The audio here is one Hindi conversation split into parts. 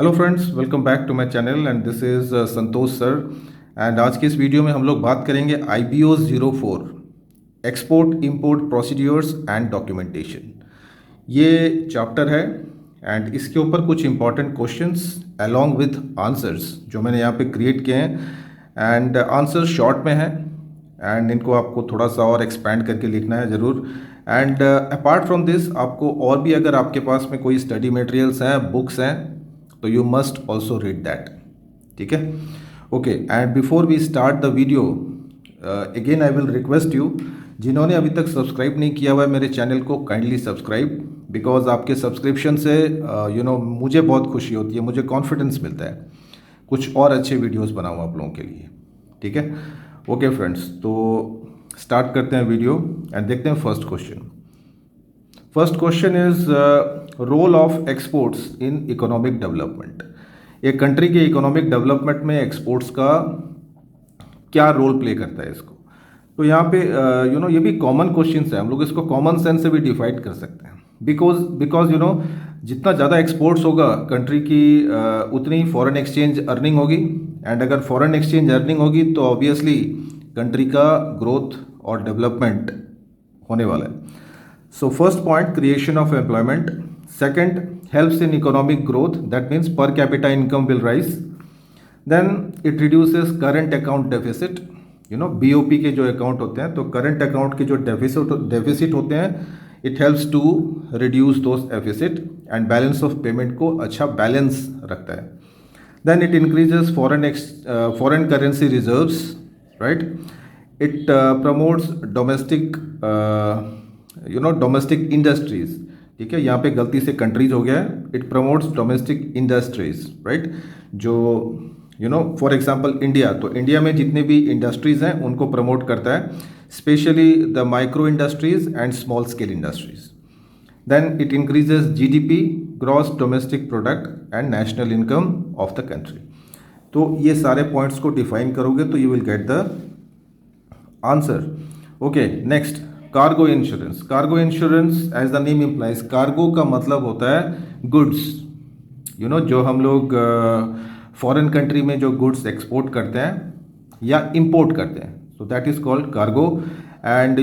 Hello friends, welcome back to my channel and this is Santosh sir. And आज के इस वीडियो में हम लोग बात करेंगे IBO 04 export import procedures and documentation. ये चैप्टर है एंड इसके ऊपर कुछ important questions along with answers जो मैंने यहाँ पे क्रिएट किए हैं। एंड आंसर शॉर्ट में है एंड इनको आपको थोड़ा सा और एक्सपैंड करके लिखना है ज़रूर। एंड अपार्ट फ्रॉम दिस आपको और भी अगर आपके पास में कोई स्टडी मटेरियल्स हैं, बुक्स हैं, तो you must also read that. ठीक है, okay. And before we start the video again I will request you, जिन्होंने अभी तक सब्सक्राइब नहीं किया हुआ है मेरे चैनल को, काइंडली सब्सक्राइब, बिकॉज आपके सब्सक्रिप्शन से मुझे बहुत खुशी होती है, मुझे कॉन्फिडेंस मिलता है कुछ और अच्छे वीडियोस बनाऊँ आप लोगों के लिए। ठीक है, ओके फ्रेंड्स, तो स्टार्ट करते हैं वीडियो एंड देखते हैं first question. First question is role of exports in economic development. एक कंट्री के इकोनॉमिक डेवलपमेंट में एक्सपोर्ट्स का क्या रोल प्ले करता है इसको। तो यहाँ पे ये भी कॉमन क्वेश्चन है, हम लोग इसको कॉमन सेंस से भी डिफाइड कर सकते हैं। बिकॉज जितना ज़्यादा एक्सपोर्ट्स होगा कंट्री की उतनी फॉरेन एक्सचेंज अर्निंग होगी, एंड अगर फॉरेन एक्सचेंज अर्निंग होगी तो ऑब्वियसली कंट्री का ग्रोथ और डेवलपमेंट होने वाला है। So first point, creation of employment. Second, helps in economic growth. That means per capita income will rise. Then it reduces current account deficit. BOP के जो अकाउंट होते हैं, तो करंट अकाउंट के जो डेफिसिट होते हैं, it helps to reduce those deficit and balance of payment को अच्छा बैलेंस रखता है। Then it increases foreign currency reserves, right. It promotes domestic industries. ठीक है, यहाँ पे गलती से कंट्रीज हो गया है, it promotes domestic industries, right. जो फॉर एग्जांपल इंडिया, तो इंडिया में जितने भी इंडस्ट्रीज हैं उनको प्रमोट करता है, specially the micro industries and small scale industries. Then it increases GDP, gross domestic product and national income of the country. तो ये सारे पॉइंट्स को डिफाइन करोगे तो you will get the answer. Okay, next, cargo insurance. Cargo insurance as the name implies, cargo का मतलब होता है गुड्स। जो हम लोग फॉरेन कंट्री में जो गुड्स एक्सपोर्ट करते हैं या इंपोर्ट करते हैं, so that is called cargo. And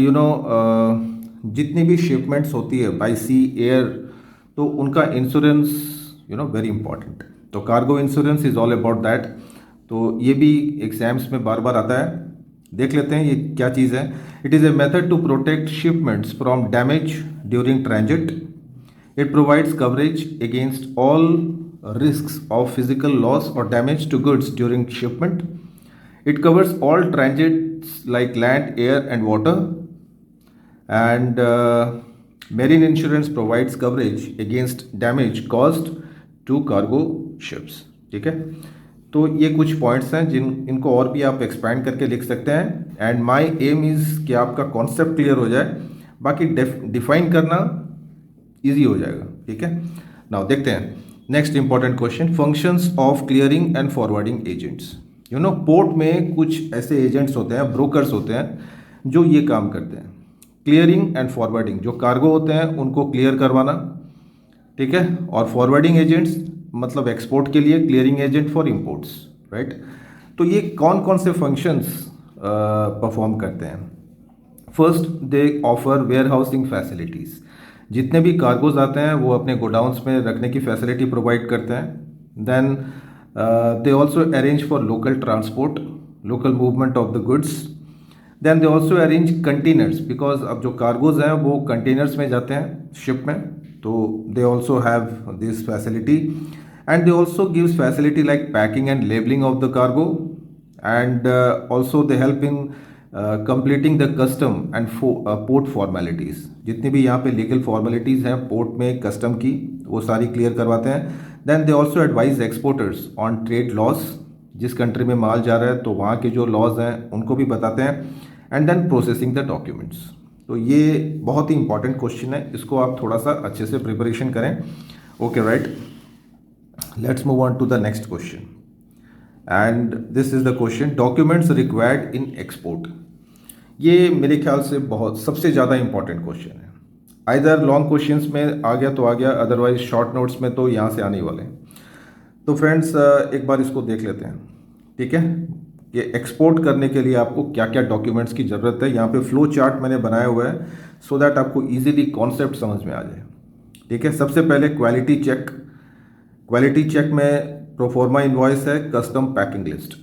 जितनी भी शिपमेंट्स होती है बाय सी एयर, तो उनका इंश्योरेंस वेरी इंपॉर्टेंट। तो cargo insurance is all about that. तो ये भी एग्जाम्स में बार बार आता है, देख लेते हैं ये क्या चीज़ है। It is a method to protect shipments from damage during transit. It provides coverage against all risks of physical loss or damage to goods during shipment. It covers all transits like land, air, and water. And marine insurance provides coverage against damage caused to cargo ships. ठीक है, तो ये कुछ पॉइंट्स हैं इनको और भी आप एक्सपैंड करके लिख सकते हैं। एंड माई एम इज़ कि आपका कॉन्सेप्ट क्लियर हो जाए, बाकी डिफाइन करना इजी हो जाएगा। ठीक है, नाउ देखते हैं next important question, functions of clearing and forwarding agents. Port में कुछ ऐसे एजेंट्स होते हैं, ब्रोकर्स होते हैं जो ये काम करते हैं, क्लियरिंग एंड फॉरवर्डिंग। जो कार्गो होते हैं उनको क्लियर करवाना, ठीक है, और फॉरवर्डिंग एजेंट्स मतलब एक्सपोर्ट के लिए, clearing agent for imports, right. तो ये कौन कौन से फंक्शंस परफॉर्म करते हैं। First, they offer warehousing facilities. जितने भी कार्गोज आते हैं वो अपने गोडाउंस में रखने की फैसिलिटी प्रोवाइड करते हैं। Then they also arrange for local transport, local movement of the goods. Then they also arrange containers, because अब जो कार्गोज हैं वो कंटेनर्स में जाते हैं शिप में, तो they also have this facility. And they also gives facility like packing and labelling of the cargo. And also they help in completing the custom and port formalities. जितनी भी यहाँ पे लीगल फॉर्मेलिटीज़ हैं पोर्ट में कस्टम की, वो सारी क्लियर करवाते हैं। Then they also advise exporters on trade laws, जिस कंट्री में माल जा रहा है तो वहाँ के जो लॉज हैं उनको भी बताते हैं। And then processing the documents. तो ये बहुत ही इंपॉर्टेंट क्वेश्चन है, इसको आप थोड़ा सा अच्छे से प्रिपरेशन करें। Okay, right, let's move on to the next question. And this is the question, documents required in export. ये मेरे ख्याल से बहुत सबसे ज़्यादा इंपॉर्टेंट क्वेश्चन है। आइदर लॉन्ग क्वेश्चंस में आ गया तो आ गया, अदरवाइज शॉर्ट नोट्स में तो यहाँ से आने वाले हैं। तो फ्रेंड्स एक बार इसको देख लेते हैं, ठीक है, कि एक्सपोर्ट करने के लिए आपको क्या क्या डॉक्यूमेंट्स की ज़रूरत है। यहाँ पे फ्लो चार्ट मैंने बनाया हुआ है सो दैट आपको इजीली कॉन्सेप्ट समझ में आ जाए, ठीक है। सबसे पहले क्वालिटी चेक। क्वालिटी चेक में प्रोफोर्मा इनवॉइस है, कस्टम पैकिंग लिस्ट,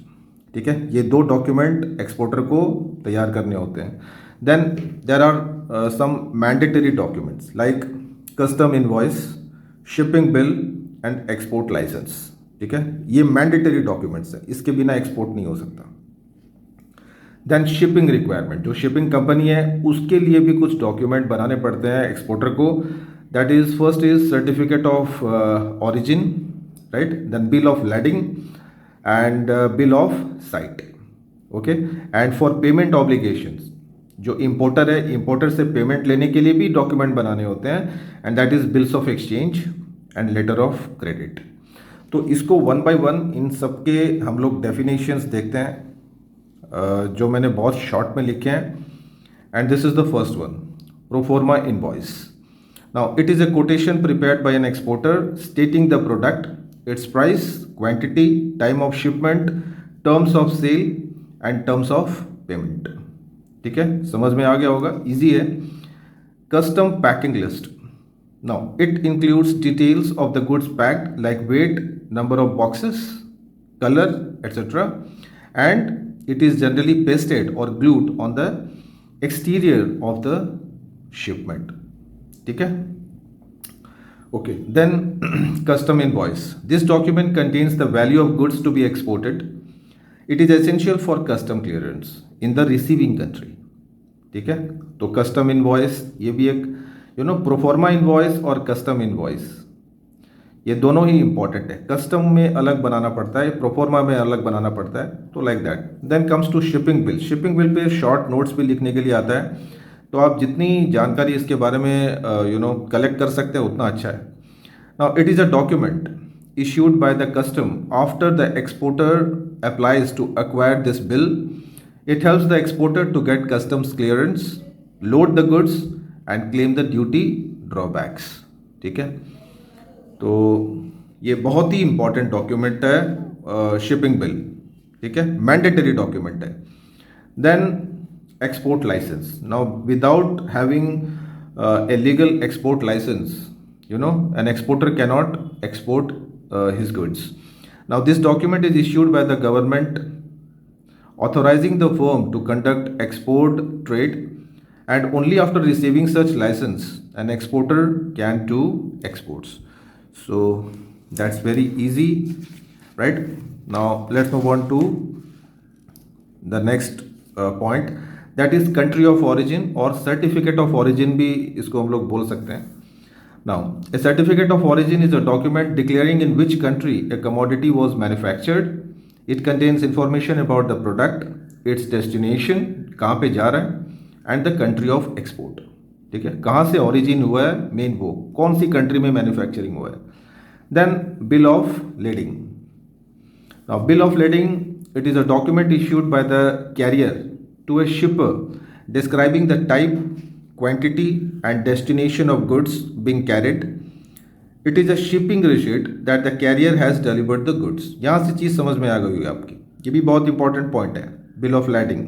ठीक है। ये दो डॉक्यूमेंट एक्सपोर्टर को तैयार करने होते हैं। Then there are some mandatory documents like custom invoice, shipping bill and export licence, ठीक है। ये मैंडेटरी डॉक्यूमेंट्स हैं, इसके बिना एक्सपोर्ट नहीं हो सकता। देन शिपिंग रिक्वायरमेंट, जो शिपिंग कंपनी है उसके लिए भी कुछ डॉक्यूमेंट बनाने पड़ते हैं एक्सपोर्टर को। That is first is certificate of origin, right, then bill of lading and bill of sight, okay. And for payment obligations, जो इंपोर्टर है, इंपोर्टर से पेमेंट लेने के लिए भी डॉक्यूमेंट बनाने होते हैं, and that is bills of exchange and letter of credit. तो इसको वन बाय वन इन सबके हम लोग डेफिनेशंस देखते हैं, जो मैंने बहुत शॉर्ट में लिखे हैं। And this is the first one, proforma invoice. Now it is a quotation prepared by an exporter stating the product, its price, quantity, time of shipment, terms of sale and terms of payment, ठीक है। समझ में आ गया होगा, इजी है। Custom packing list. Now, it includes details of the goods packed like weight, number of boxes, color, etc. And it is generally pasted or glued on the exterior of the shipment. ठीक है? Okay, then custom invoice. This document contains the value of goods to be exported. It is essential for custom clearance in the receiving country. ठीक है? तो custom invoice ये भी एक प्रोफॉर्मा इनवॉइस और कस्टम इनवॉइस, ये दोनों ही इंपॉर्टेंट है। कस्टम में अलग बनाना पड़ता है, प्रोफॉर्मा में अलग बनाना पड़ता है, तो like that. Then comes to shipping bill. Shipping bill पे शॉर्ट नोट्स भी लिखने के लिए आता है, तो आप जितनी जानकारी इसके बारे में कलेक्ट कर सकते हैं उतना अच्छा है। Now it is a document issued by the custom after the exporter applies to acquire this bill. It helps the exporter to get customs clearance, load the goods and claim the duty drawbacks, ठीक है। तो ये बहुत ही इंपॉर्टेंट डॉक्यूमेंट है शिपिंग बिल, ठीक है, मैंडेटरी डॉक्यूमेंट है। Then export licence. Now without having a legal export licence, an exporter cannot export his goods. Now this document is issued by the government authorizing the firm to conduct export trade, and only after receiving such license an exporter can do exports. So that's very easy, right? Now let's move on to the next point, that is country of origin or certificate of origin भी इसको हम लोग बोल सकते हैं। Now a certificate of origin is a document declaring in which country a commodity was manufactured. It contains information about the product, its destination, कहाँ पे जा रहा है, and the country of export, ठीक है, कहाँ से ऑरिजिन हुआ है, मेन वो कौन सी कंट्री में मैन्युफैक्चरिंग हुआ है। Then bill of lading. Now bill of lading, it is a document issued by the carrier to a shipper describing the type, quantity and destination of goods being carried. It is a shipping receipt that the carrier has delivered the goods. यहाँ से चीज़ समझ में आ गई होगी आपकी, ये भी बहुत इंपॉर्टेंट पॉइंट है, बिल ऑफ लैडिंग,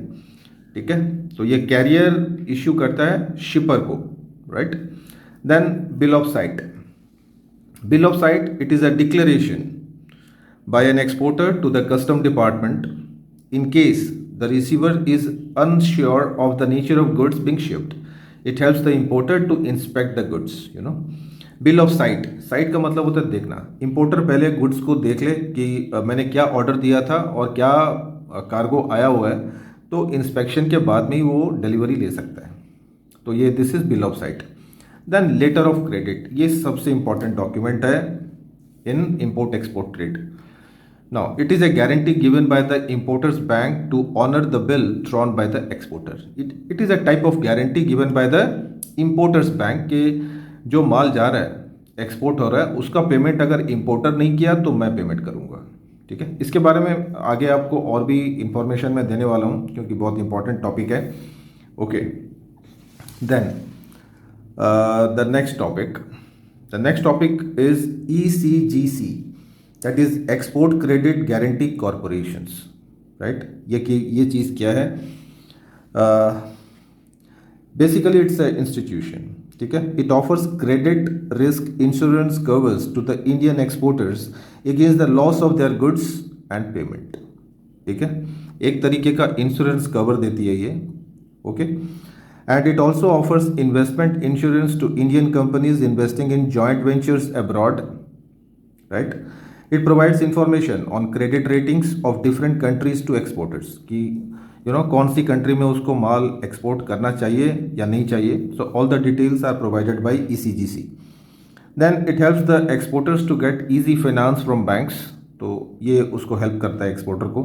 ठीक है। तो ये कैरियर इश्यू करता है शिपर को, right. Then bill of sight. Bill of sight, it is a declaration by an exporter to the custom department in case the receiver is unsure of the nature of goods being shipped. It helps the importer to inspect the goods, bill of sight. Sight का मतलब होता है देखना। इंपोर्टर पहले गुड्स को देख ले कि मैंने क्या ऑर्डर दिया था और क्या कार्गो आया हुआ है, तो इंस्पेक्शन के बाद में ही वो डिलीवरी ले सकता है। तो ये this is bill of sight. Then letter of credit, ये सबसे इंपॉर्टेंट डॉक्यूमेंट है in import export trade. Now it is a guarantee given by the importer's bank to honor the bill drawn by the exporter. It is a type of guarantee given by the importer's bank कि जो माल जा रहा है, एक्सपोर्ट हो रहा है, उसका पेमेंट अगर इंपोर्टर नहीं किया तो मैं पेमेंट करूँगा, ठीक है। इसके बारे में आगे आपको और भी इंफॉर्मेशन मैं देने वाला हूँ क्योंकि बहुत इंपॉर्टेंट टॉपिक है, okay. Then the next topic is ECGC, that is export credit guarantee corporations, right. ये चीज़ क्या है? बेसिकली इट्स अ इंस्टीट्यूशन, ठीक है। It offers credit risk insurance covers to the Indian exporters against the loss of their goods and payment, ठीक है। एक तरीके का इंश्योरेंस कवर देती है ये, okay. And it also offers investment insurance to Indian companies investing in joint ventures abroad, right. It provides information on credit ratings of different countries to exporters कि कौन सी कंट्री में उसको माल एक्सपोर्ट करना चाहिए या नहीं चाहिए। So all the details are provided by ECGC। Then it helps the exporters to get easy finance from banks, तो ये उसको हेल्प करता है एक्सपोर्टर को।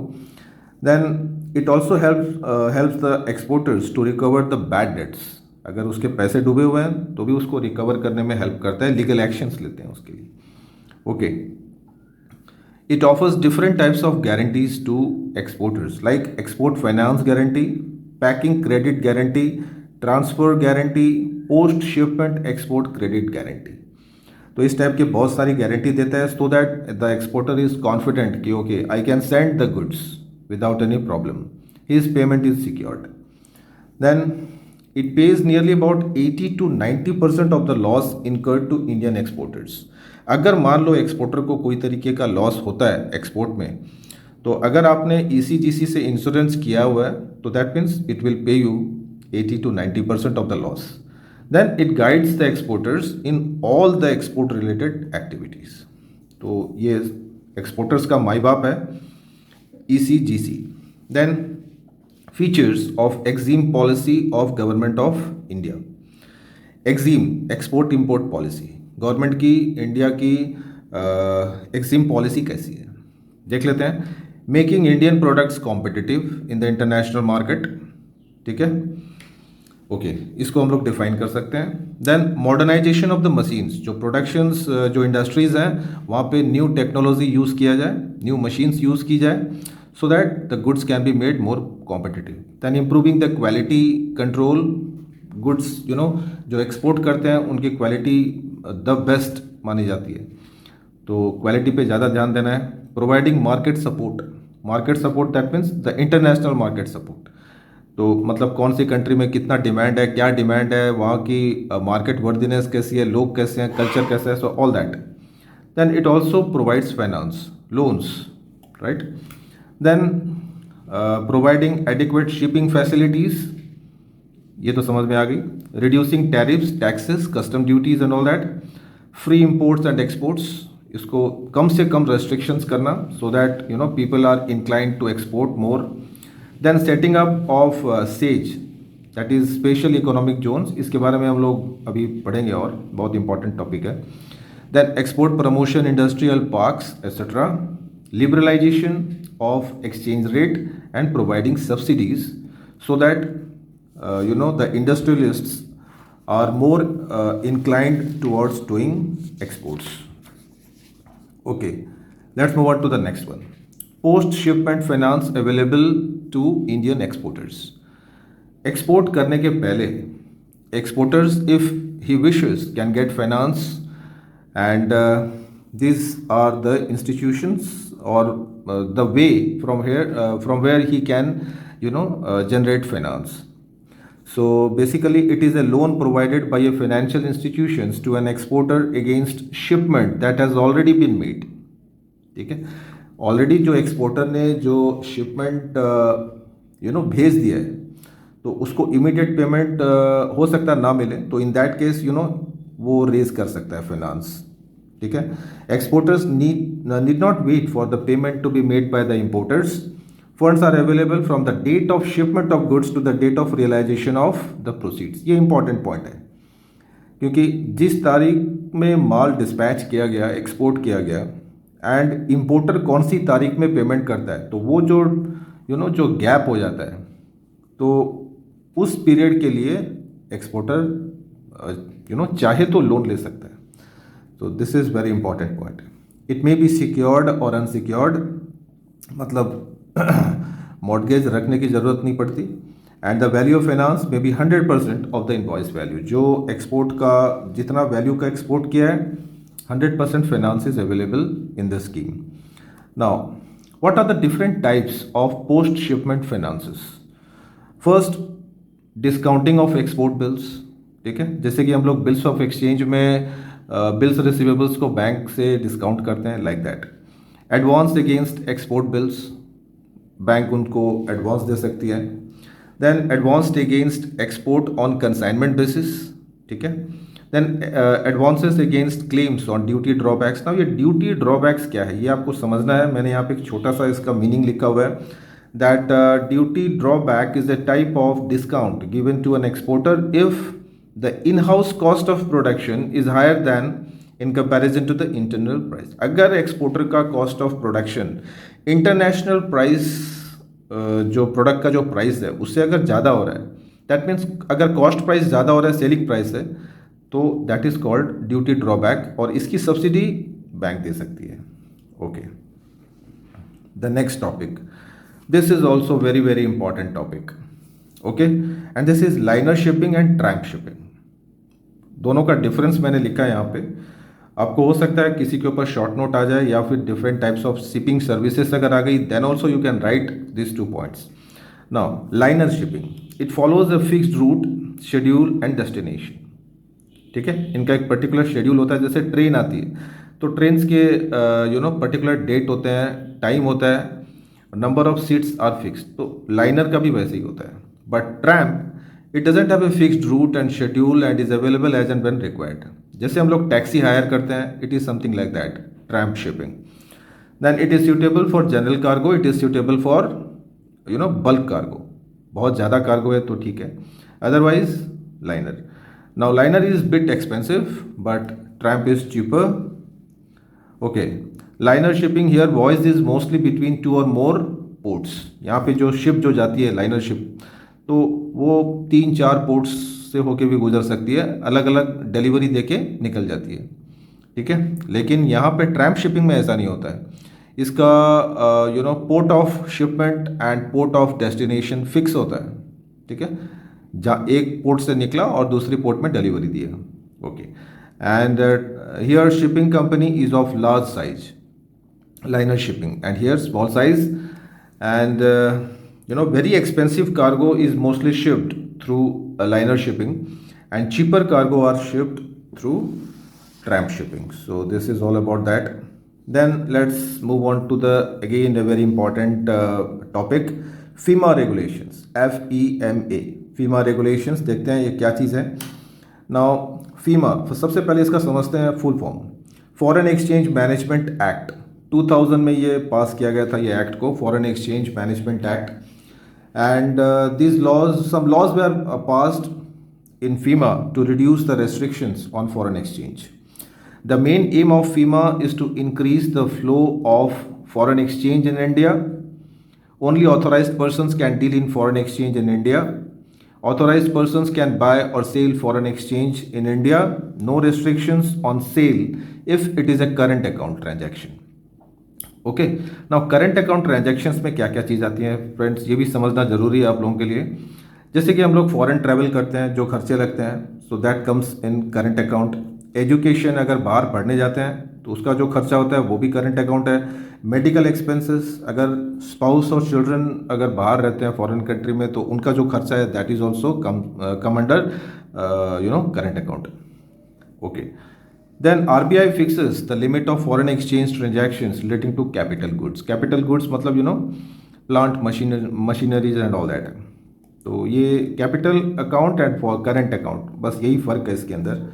Then it also helps the exporters to recover the bad debts, अगर उसके पैसे डूबे हुए हैं तो भी उसको रिकवर करने में हेल्प करता है, लीगल एक्शंस लेते हैं उसके लिए, okay. It offers different types of guarantees to exporters like export finance guarantee, packing credit guarantee, transfer guarantee, post shipment export credit guarantee। तो इस टाइप के बहुत सारी गारंटी देता है so that the exporter is confident कि okay I can send the goods without any problem, his payment is secured. Then it pays nearly about 80 to 90% of the loss incurred to Indian exporters। अगर मान लो एक्सपोर्टर को कोई तरीके का लॉस होता है एक्सपोर्ट में, तो अगर आपने ECGC से इंश्योरेंस किया हुआ है तो that means it will pay you 80 to 90% of the loss. Then it guides the exporters in all the export related activities. तो ये एक्सपोर्टर्स का माई बाप है ECGC। Then features of EXIM policy of government of India. EXIM export import policy, government की इंडिया की एक्जीम पॉलिसी कैसी है देख लेते हैं। Making Indian products competitive in the international market, ठीक है, ओके, इसको हम लोग डिफाइन कर सकते हैं। Then modernisation of the machines, जो प्रोडक्शंस जो इंडस्ट्रीज हैं वहाँ पे न्यू टेक्नोलॉजी यूज़ किया जाए, न्यू मशीन्स यूज़ की जाए so that the goods can be made more competitive। then improving the quality control goods, जो एक्सपोर्ट करते हैं उनकी क्वालिटी द बेस्ट मानी जाती है, तो क्वालिटी पे ज़्यादा ध्यान देना है। Providing market support that means the international market support, तो मतलब कौन सी कंट्री में कितना डिमांड है, क्या डिमांड है, वहाँ की मार्केट वर्दीनेस कैसी है, लोग कैसे हैं, कल्चर कैसा है, so all that. Then it also provides finance loans, right. Then providing adequate shipping facilities, ये तो समझ में आ गई। Reducing tariffs, taxes, custom duties and all that. Free imports and exports, इसको कम से कम रेस्ट्रिक्शंस करना so that people are inclined to export more. Then setting up of SEZ, that is special economic zones, इसके बारे में हम लोग अभी पढ़ेंगे और बहुत इंपॉर्टेंट टॉपिक है। Then export promotion, industrial parks etcetera. Liberalization of exchange rate and providing subsidies so that the industrialists are more inclined towards doing exports. Okay, let's move on to the next one. Post shipment finance available to Indian exporters। export करने के पहले exporters if he wishes can get finance, and these are the institutions or the way from where he can generate finance। so basically it is a loan provided by a financial institutions to an exporter against shipment that has already been made, ठीक है। ऑलरेडी जो एक्सपोर्टर ने जो शिपमेंट भेज दिया है तो उसको इमीडिएट पेमेंट हो सकता है ना मिले, तो इन दैट केस वो रेज कर सकता है फाइनेंस, ठीक है। Exporters need not wait for the payment to be made by the importers. Funds are available from the date of shipment of goods to the date of realisation of the proceeds. ये इंपॉर्टेंट पॉइंट है क्योंकि जिस तारीख में माल डिस्पैच किया गया, एक्सपोर्ट किया गया, एंड इंपोर्टर कौन सी तारीख में पेमेंट करता है, तो वो जो जो गैप हो जाता है, तो उस पीरियड के लिए एक्सपोर्टर चाहे तो लोन ले सकता है। तो this is very important point. It may be secured और अनसिक्योर्ड, मतलब मॉर्गेज रखने की ज़रूरत नहीं पड़ती। And the value of finance may be 100% of the invoice value. जो एक्सपोर्ट का जितना वैल्यू का एक्सपोर्ट किया है 100% finance is available in this scheme. Now, what are the different types of post shipment finances? First, discounting of export bills. ठीक है, जैसे कि हम लोग बिल्स ऑफ एक्सचेंज में बिल्स रिसीवेबल्स को बैंक से डिस्काउंट करते हैं, like that. Advance against export bills, bank उनको एडवांस दे सकती है. Then advanced against export on consignment basis. ठीक है. Then advances against claims on duty drawbacks. ना ये ड्यूटी ड्रॉबैक्स क्या है ये आपको समझना है. मैंने यहाँ पे एक छोटा सा इसका मीनिंग लिखा हुआ है, that duty drawback is a type of discount given to an exporter if the in house cost of production is higher than in comparison to the internal price. अगर एक्सपोर्टर का cost of production international price जो प्रोडक्ट का जो प्राइस है उससे अगर ज़्यादा हो रहा है, दैट मीन्स अगर कॉस्ट प्राइस ज़्यादा हो रहा है सेलिंग प्राइस है, तो that is called duty drawback, और इसकी सब्सिडी बैंक दे सकती है. Okay, the next topic, this is also very very important topic. Okay, and this is liner shipping and trunk shipping. दोनों का डिफरेंस मैंने लिखा है यहाँ पे. आपको हो सकता है किसी के ऊपर शॉर्ट नोट आ जाए या फिर different types of shipping services अगर आ गई, then also you can write this 2 points. Now liner shipping, it follows a fixed route, schedule and destination. ठीक है, इनका एक पर्टिकुलर शेड्यूल होता है. जैसे ट्रेन आती है तो ट्रेन्स के पर्टिकुलर डेट होते हैं, टाइम होता है, number of seats are fixed. तो लाइनर का भी वैसे ही होता है. But tramp it doesn't have a fixed route and schedule and is available as and when required. जैसे हम लोग टैक्सी हायर करते हैं, it is something like that, tramp shipping. Then it is suitable for general cargo, it is suitable for bulk cargo. बहुत ज़्यादा कार्गो है तो ठीक है, otherwise liner. Now liner is bit expensive but tramp is cheaper. Okay, liner shipping here voyage is mostly between 2 or more ports. यहाँ पे जो शिप जो जाती है लाइनर शिप, तो वो 3-4 पोर्ट्स से होके भी गुजर सकती है, अलग अलग डिलीवरी देके निकल जाती है. ठीक है, लेकिन यहाँ पे ट्रैम्प शिपिंग में ऐसा नहीं होता है. इसका port of shipment and port of destination fix होता है. ठीक है, जहाँ एक पोर्ट से निकला और दूसरी पोर्ट में डिलीवरी दिया. Okay, and here shipping company is of large size, liner shipping, and here small size, and very expensive cargo is mostly shipped through liner shipping and cheaper cargo are shipped through tramp shipping. So this is all about that. Then let's move on to the again a very important topic, FEMA regulations, FEMA. FEMA regulations देखते हैं ये क्या चीज़ है. Now FEMA, सबसे पहले इसका समझते हैं full form. Foreign exchange management act 2000 में ये पास किया गया था, ये एक्ट को, foreign exchange management act. And these laws, some laws were passed in FEMA to reduce the restrictions on foreign exchange. The main aim of FEMA is to increase the flow of foreign exchange in India. Only authorized persons can deal in foreign exchange in India. Authorized persons can buy or sell foreign exchange in India. No restrictions on sale if it is a current account transaction. Okay. Now current account transactions में क्या क्या चीज़ आती हैं फ्रेंड्स, ये भी समझना ज़रूरी है आप लोगों के लिए. जैसे कि हम लोग फॉरेन ट्रैवल करते हैं, जो खर्चे लगते हैं, so that comes in current account. Education, अगर बाहर पढ़ने जाते हैं तो उसका जो खर्चा होता है वो भी करंट अकाउंट है. मेडिकल एक्सपेंसेस, अगर स्पाउस और चिल्ड्रन अगर बाहर रहते हैं फॉरेन कंट्री में तो उनका जो खर्चा है that is also come under current account. Okay, then RBI fixes the limit of foreign exchange transactions relating to capital goods. Capital goods मतलब plant machineries and all that. तो ये capital account and for current account, बस यही फ़र्क है इसके अंदर.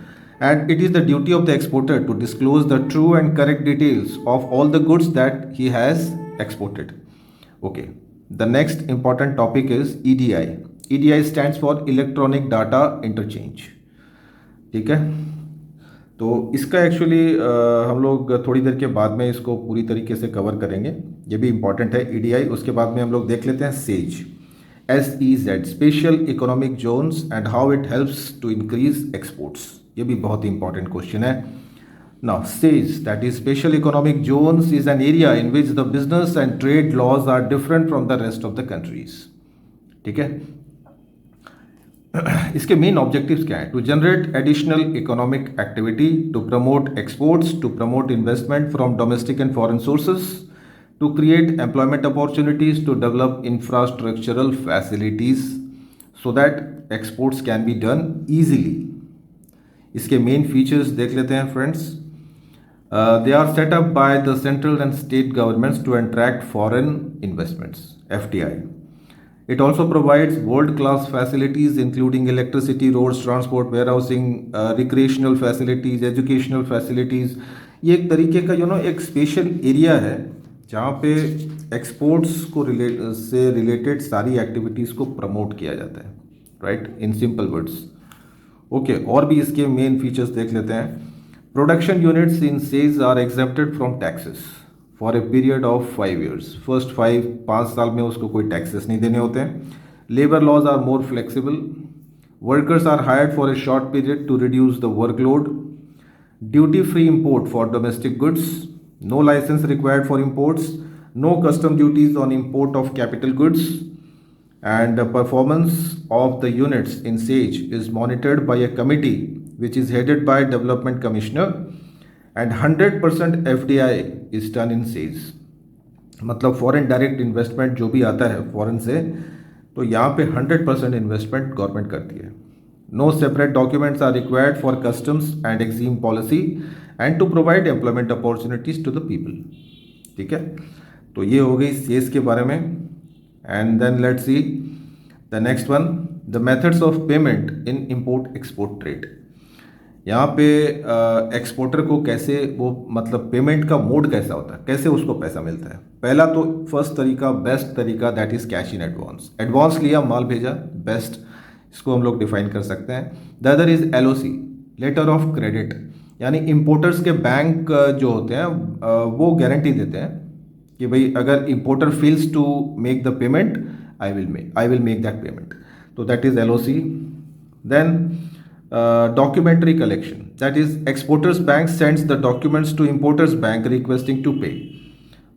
And it is the duty of the exporter to disclose the true and correct details of all the goods that he has exported. Okay. The next important topic is EDI. EDI stands for Electronic Data Interchange. ठीक है, तो इसका एक्चुअली हम लोग थोड़ी देर के बाद में इसको पूरी तरीके से कवर करेंगे. ये भी इंपॉर्टेंट है EDI. उसके बाद में हम लोग देख लेते हैं SEZ, SEZ, special economic zones and how it helps to increase exports. ये भी बहुत ही इंपॉर्टेंट क्वेश्चन है. Now SEZ, that is special economic zones, is an area in which the business and trade laws are different from the rest of the countries. ठीक है, इसके मेन ऑब्जेक्टिव्स क्या हैं? To generate additional economic activity, to promote exports, to promote investment from domestic and foreign sources, to create employment opportunities, to develop infrastructural facilities so that exports can be done easily. इसके मेन फीचर्स देख लेते हैं friends. They are set up by the central and state governments to attract foreign investments, FDI. It also provides world-class facilities including electricity, roads, transport, warehousing, recreational facilities, educational facilities. ये एक तरीके का एक स्पेशल एरिया है जहाँ पे एक्सपोर्ट्स को रिलेटेड सारी एक्टिविटीज़ को प्रमोट किया जाता है, right, in simple words. Okay, और भी इसके मेन फीचर्स देख लेते हैं. Production units in SEZ are exempted from taxes for a period of 5 years. First 5 साल में उसको कोई टैक्सेस नहीं देने होते हैं. Labour laws are more flexible. Workers are hired for a short period to reduce the workload. Duty free import for domestic goods. No license required for imports. No custom duties on import of capital goods. And the performance of the units in SAGE is monitored by a committee which is headed by Development Commissioner. And 100% FDI is done in SAGE. मतलब फॉरेन डायरेक्ट इन्वेस्टमेंट जो भी आता है फॉरेन से, तो यहाँ पे 100% इन्वेस्टमेंट गवर्नमेंट करती है. No separate documents are required for customs and exim policy and to provide employment opportunities to the people. ठीक है, तो ये हो गई सेज के बारे में. And then let's see the next one, the methods of payment in import export trade. यहाँ पे एक्सपोर्टर को कैसे वो मतलब पेमेंट का मोड कैसा होता है, कैसे उसको पैसा मिलता है. पहला तो फर्स्ट तरीका, बेस्ट तरीका, that is cash in advance. Advance लिया, माल भेजा, बेस्ट, इसको हम लोग डिफाइन कर सकते हैं. The other is LOC, letter of credit, यानी इंपोर्टर्स के बैंक जो होते हैं वो गारंटी देते हैं कि भाई अगर importer fails to make the payment, I will make that payment. तो that is LOC. Then documentary collection, that is exporters bank sends the documents to importers bank requesting to pay.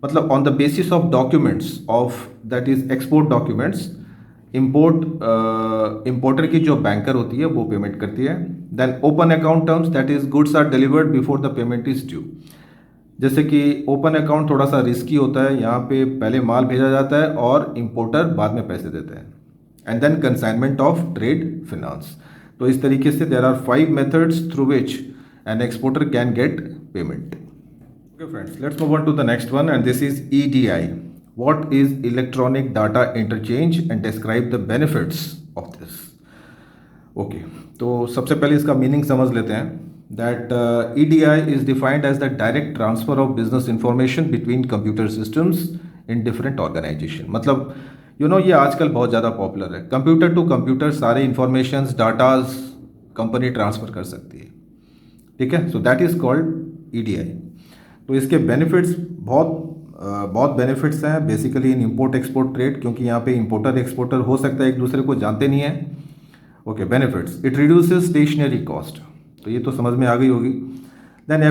मतलब on the basis of documents of that is export documents, importer की जो बैंकर होती है वो पेमेंट करती है. Then open account terms, that is goods are delivered before the payment is due. जैसे कि ओपन अकाउंट थोड़ा सा रिस्की होता है, यहाँ पे पहले माल भेजा जाता है और इंपोर्टर बाद में पैसे देते हैं. And then consignment of trade finance. तो इस तरीके से there are 5 methods through which an exporter can get payment. Okay friends, let's move on to the next one and this is EDI. What is electronic data interchange and describe the benefits of this. Okay, तो सबसे पहले इसका मीनिंग समझ लेते हैं. That EDI is defined as the direct transfer of business information between computer systems in different organization. मतलब ये आजकल बहुत ज़्यादा पॉपुलर है. कंप्यूटर टू कंप्यूटर सारे इंफॉर्मेशंस, डाटाज कंपनी ट्रांसफ़र कर सकती है. ठीक है, so that is called EDI. तो इसके बेनिफिट्स बहुत बेनिफिट्स हैं बेसिकली इन इंपोर्ट एक्सपोर्ट ट्रेड, क्योंकि यहाँ पे इंपोर्टर एक्सपोर्टर हो सकता है एक दूसरे को जानते नहीं है. Okay, benefits, it reduces stationery cost, तो ये तो समझ में आ गई होगी. Then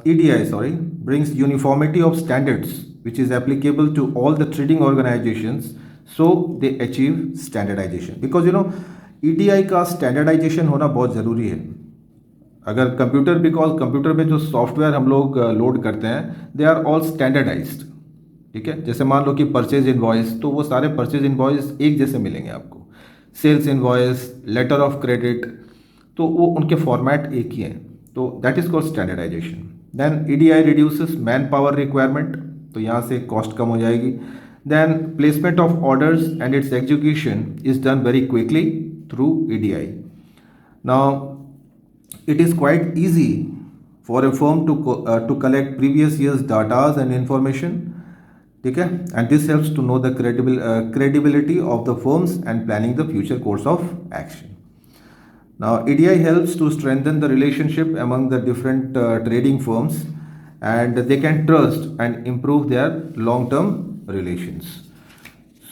EDI brings uniformity of standards which is applicable to all the trading organizations, so they achieve standardization. Because EDI का स्टैंडर्डाइजेशन होना बहुत ज़रूरी है. अगर कंप्यूटर में जो सॉफ्टवेयर हम लोग लोड करते हैं दे आर ऑल स्टैंडर्डाइज्ड. ठीक है, जैसे मान लो कि परचेज इनवॉइस, तो वो सारे परचेज इनवॉइस एक जैसे मिलेंगे आपको. Sales invoice, letter of credit, तो वो उनके फॉर्मेट एक ही हैं. तो that is called standardisation. Then EDI reduces manpower requirement, तो यहाँ से कॉस्ट कम हो जाएगी. Then placement of orders and its execution is done very quickly through EDI. Now it is quite easy for a firm to collect previous year's data and information. ठीक है, and this helps to know the credibility of the firms and planning the future course of action. Now EDI helps to strengthen the relationship among the different trading firms, and they can trust and improve their long-term relations.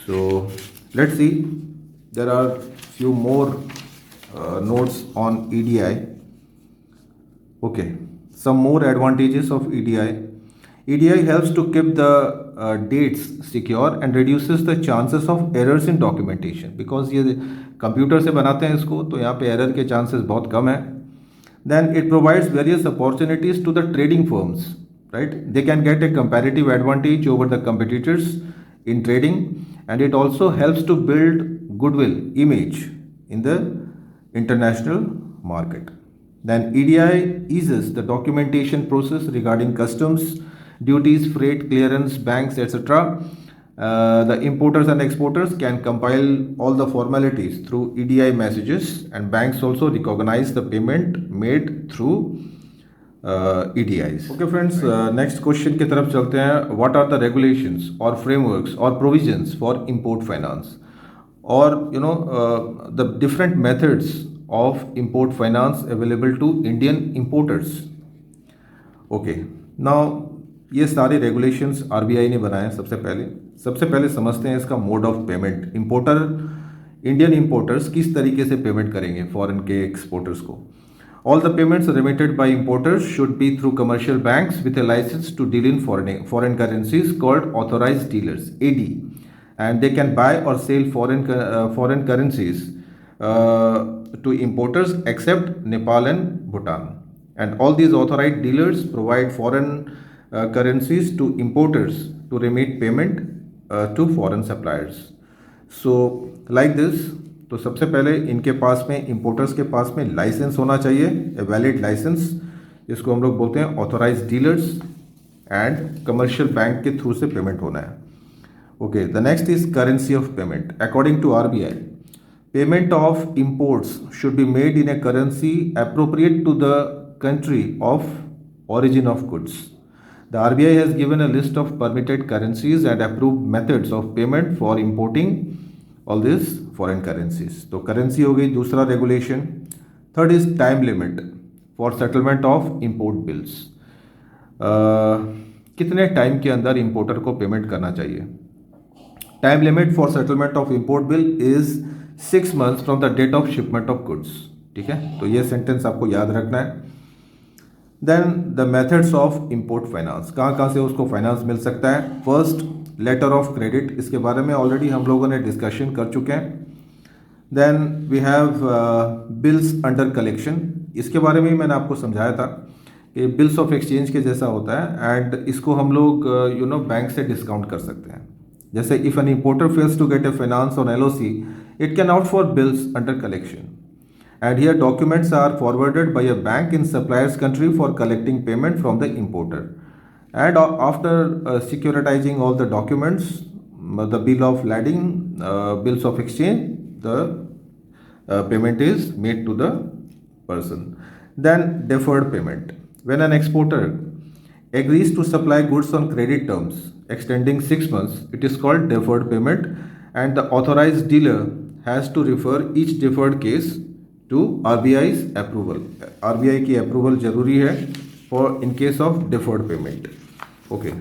So let's see, there are few more notes on EDI. Okay, some more advantages of EDI. EDI helps to keep the dates secure and reduces the chances of errors in documentation because ये कंप्यूटर से बनाते हैं इसको, तो यहाँ पे एरर के चांसेस बहुत कम है. Then it provides various opportunities to the trading firms, right? They can get a comparative advantage over the competitors in trading, and it also helps to build goodwill image in the international market. Then EDI eases the documentation process regarding customs, duties, freight, clearance, banks, etc. The importers and exporters can compile all the formalities through EDI messages, and banks also recognize the payment made through EDIs. Okay friends, next question की तरफ चलते हैं. What are the regulations or frameworks or provisions for import finance, or the different methods of import finance available to Indian importers? Okay, now ये सारे रेगुलेशंस आरबीआई ने बनाए हैं. सबसे पहले समझते हैं इसका mode of payment. Indian importers किस तरीके से पेमेंट करेंगे फॉरेन के एक्सपोर्टर्स को. All the payments remitted by importers should be through commercial banks with a license to deal in foreign currencies called authorized dealers, AD, and they can buy और sell foreign currencies to importers except Nepal and Bhutan. And all these authorized dealers provide foreign currencies to importers to remit payment to foreign suppliers. So like this, तो सबसे पहले इनके पास में importers के पास में लाइसेंस होना चाहिए, a valid license, जिसको हम लोग बोलते हैं authorized dealers, and commercial bank के थ्रू से पेमेंट होना है. Okay, the next is currency of payment. According to RBI, payment of imports should be made in a currency appropriate to the country of origin of goods. The RBI has given a list of permitted currencies and approved methods of payment for importing all these foreign currencies. तो currency हो गई दूसरा regulation. Third is time limit for settlement of import bills. कितने टाइम के अंदर इंपोर्टर को पेमेंट करना चाहिए. Time limit for settlement of import bill is 6 months from the date of shipment of goods. ठीक है, तो ये सेंटेंस आपको याद रखना है. Then the methods of import finance, कहाँ से उसको फाइनेंस मिल सकता है. फर्स्ट, लेटर ऑफ क्रेडिट, इसके बारे में ऑलरेडी हम लोगों ने डिस्कशन कर चुके हैं. Then we have bills under collection, इसके बारे में मैंने आपको समझाया था कि बिल्स ऑफ एक्सचेंज के जैसा होता है, एंड इसको हम लोग बैंक से डिस्काउंट कर सकते हैं. जैसे if an importer fails to get a finance on LOC, it can opt for bills under collection, and here documents are forwarded by a bank in supplier's country for collecting payment from the importer, and after securitizing all the documents, the bill of lading, bills of exchange, the payment is made to the person. Then deferred payment, when an exporter agrees to supply goods on credit terms extending 6 months, it is called deferred payment, and the authorized dealer has to refer each deferred case to RBI's approval. RBI की approval जरूरी है for in case of deferred payment. Okay.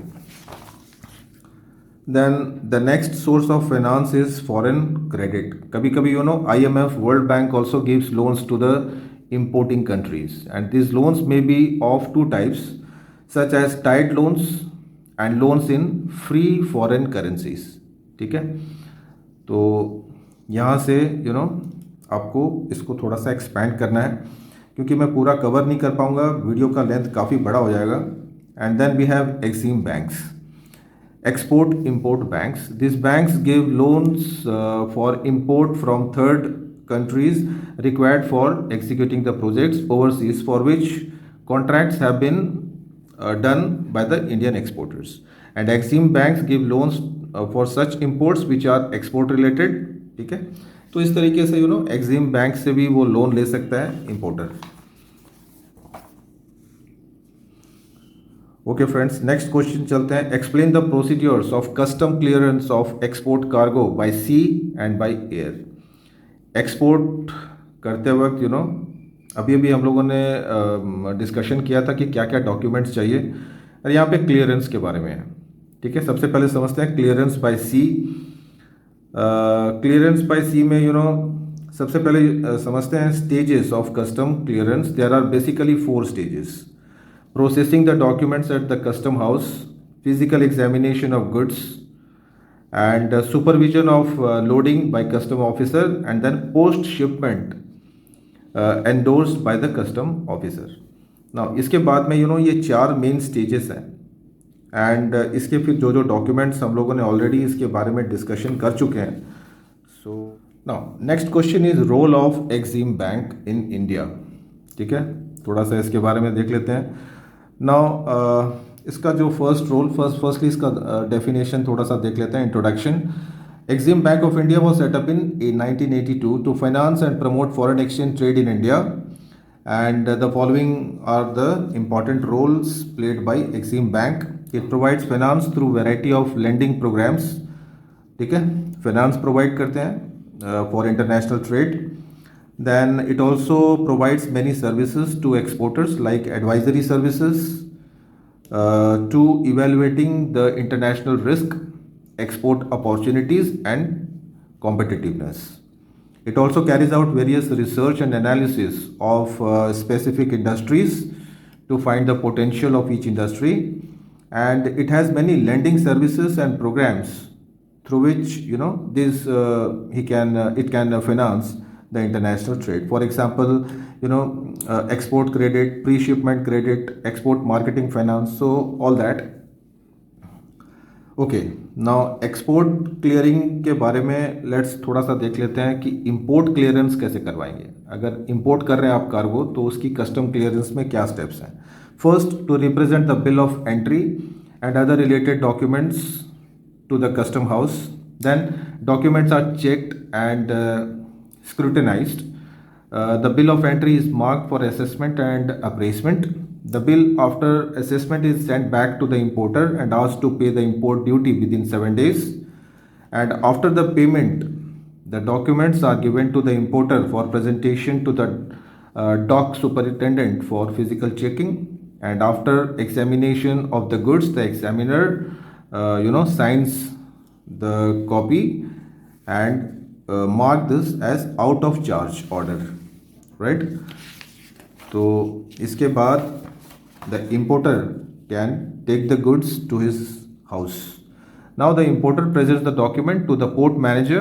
Then the next source of finance is foreign credit. कभी-कभी IMF, World Bank also gives loans to the importing countries, and these loans may be of two types, such as tied loans and loans in free foreign currencies. ठीक है, तो यहाँ से आपको इसको थोड़ा सा एक्सपैंड करना है, क्योंकि मैं पूरा कवर नहीं कर पाऊँगा, वीडियो का लेंथ काफ़ी बड़ा हो जाएगा. And then we have EXIM banks, export import banks. This banks give loans for import from third countries required for executing the projects overseas for which contracts have been done by the Indian exporters. And Exim banks give loans for such imports which are export related. ठीक है, तो इस तरीके से एक्सिम बैंक से भी वो लोन ले सकता है importer. Okay friends, next question चलते हैं. Explain the procedures of custom clearance of export cargo by sea and by air. Export करते वक्त अभी हम लोगों ने डिस्कशन किया था कि क्या क्या डॉक्यूमेंट्स चाहिए, और यहाँ पे क्लियरेंस के बारे में है. ठीक है, सबसे पहले समझते हैं clearance by sea. Clearance by sea में सबसे पहले समझते हैं stages of custom clearance. There are basically 4 stages. Processing the documents at the custom house, physical examination of goods, and supervision of loading by custom officer, and then post shipment endorsed by the custom officer. Now इसके बाद में ये चार मेन स्टेजेस हैं, एंड इसके फिर जो जो डॉक्यूमेंट्स हम लोगों ने ऑलरेडी इसके बारे में डिस्कशन कर चुके हैं. So now next question is role of EXIM bank in India. ठीक है, थोड़ा सा इसके बारे में देख लेते हैं. नाउ इसका जो फर्स्टली इसका डेफिनेशन थोड़ा सा देख लेते हैं. Introduction. Exim Bank of India was set up in 1982 to finance and promote foreign exchange trade in India, and the following are the important roles played by Exim Bank. It provides finance through variety of lending programs. ठीक है, finance provide करते हैं for international trade. Then it also provides many services to exporters like advisory services to evaluating the international risk, export opportunities and competitiveness. It also carries out various research and analysis of specific industries to find the potential of each industry, and it has many lending services and programs through which this it can finance the international trade. For example, export credit, pre-shipment credit, export marketing finance, so all that. Okay, now export clearing के बारे में लेट्स थोड़ा सा देख लेते हैं कि इंपोर्ट क्लियरेंस कैसे करवाएंगे. अगर इंपोर्ट कर रहे हैं आप कार्गो तो उसकी कस्टम क्लियरेंस में क्या स्टेप्स हैं. First, to represent the bill of entry and other related documents to the custom house. Then documents are checked and scrutinized. The bill of entry is marked for assessment and appraisement. The bill after assessment is sent back to the importer and asked to pay the import duty within 7 days. And after the payment, the documents are given to the importer for presentation to the dock superintendent for physical checking. And after examination of the goods, the examiner, signs the copy and mark this as out of charge order, right? तो इसके बाद the importer can take the goods to his house. Now the importer presents the document to the port manager,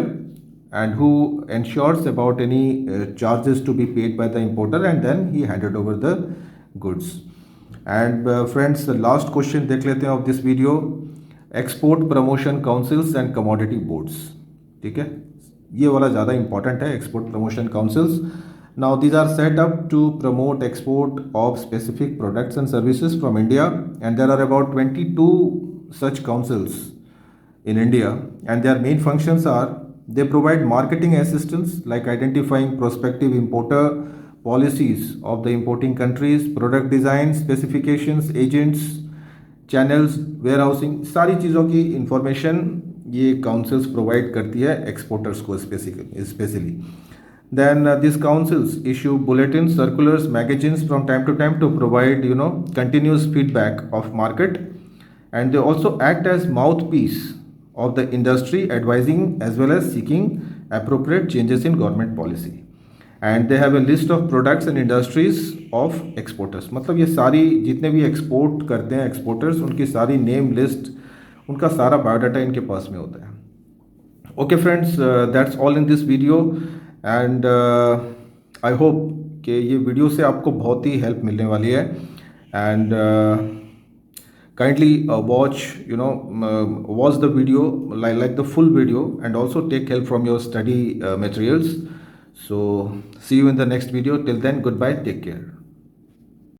and who ensures about any charges to be paid by the importer, and then he handed over the goods. And friends, the last question देख लेते हैं of this video. Export promotion councils and commodity boards. ठीक है, ये वाला ज़्यादा इंपॉर्टेंट है, export promotion councils. Now these are set up to promote export of specific products and services from India, and there are about 22 such councils in India, and their main functions are: they provide marketing assistance like identifying prospective importer, policies of the importing countries, product design, specifications, agents, channels, warehousing, सारी चीज़ों की इंफॉर्मेशन ये काउंसिल्स प्रोवाइड करती है एक्सपोर्टर्स को specially. Then these councils issue bulletins, circulars, magazines from time to time to provide continuous feedback of market, and they also act as mouthpiece of the industry, advising as well as seeking appropriate changes in government policy. And they have a list of products and industries of exporters. मतलब ये सारी जितने भी एक्सपोर्ट करते हैं एक्सपोर्टर्स, उनकी सारी नेम लिस्ट, उनका सारा बायोडाटा इनके पास में होता है. Okay friends, that's all in this video, and I hope कि ये वीडियो से आपको बहुत ही हेल्प मिलने वाली है. And kindly watch the video, like the full video, and also take help from your study materials. So see you in the next video. Till then, goodbye, take care.